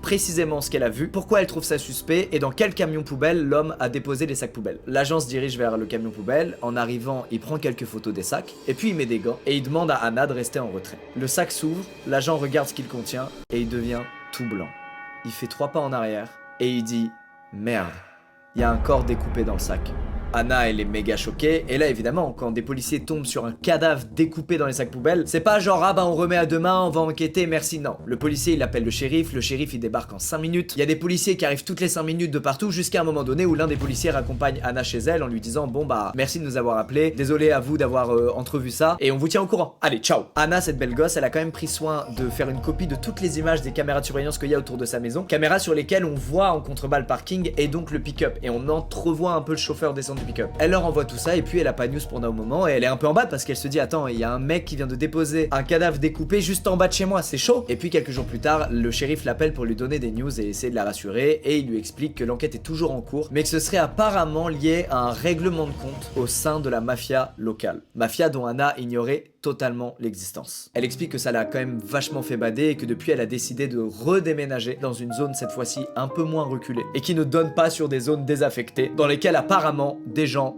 précisément ce qu'elle a vu, pourquoi elle trouve ça suspect et dans quel camion poubelle l'homme a déposé les sacs poubelles. L'agent se dirige vers le camion poubelle, en arrivant, il prend quelques photos des sacs, et puis il met des gants, et il demande à Anna de rester en retrait. Le sac s'ouvre, l'agent regarde ce qu'il contient, et il devient tout blanc. Il fait 3 pas en arrière, et il dit « Merde, il y a un corps découpé dans le sac ». Anna, elle est méga choquée, et là évidemment, quand des policiers tombent sur un cadavre découpé dans les sacs poubelles, c'est pas genre ah bah on remet à demain, on va enquêter, merci, non. Le policier il appelle le shérif il débarque en 5 minutes, il y a des policiers qui arrivent toutes les 5 minutes de partout jusqu'à un moment donné où l'un des policiers raccompagne Anna chez elle en lui disant bon bah merci de nous avoir appelé, désolé à vous d'avoir entrevu ça, et on vous tient au courant, allez ciao. Anna, cette belle gosse, elle a quand même pris soin de faire une copie de toutes les images des caméras de surveillance qu'il y a autour de sa maison, caméras sur lesquelles on voit en contrebas le parking et donc le pick-up, et on entrevoit un peu le chauffeur descendre du pick-up. Elle leur envoie tout ça et puis elle a pas de news pour un moment et elle est un peu en bas parce qu'elle se dit attends, il y a un mec qui vient de déposer un cadavre découpé juste en bas de chez moi, c'est chaud. Et puis quelques jours plus tard, le shérif l'appelle pour lui donner des news et essayer de la rassurer et il lui explique que l'enquête est toujours en cours mais que ce serait apparemment lié à un règlement de compte au sein de la mafia locale. Mafia dont Anna ignorait totalement l'existence. Elle explique que ça l'a quand même vachement fait bader et que depuis elle a décidé de redéménager dans une zone cette fois-ci un peu moins reculée et qui ne donne pas sur des zones désaffectées dans lesquelles apparemment des gens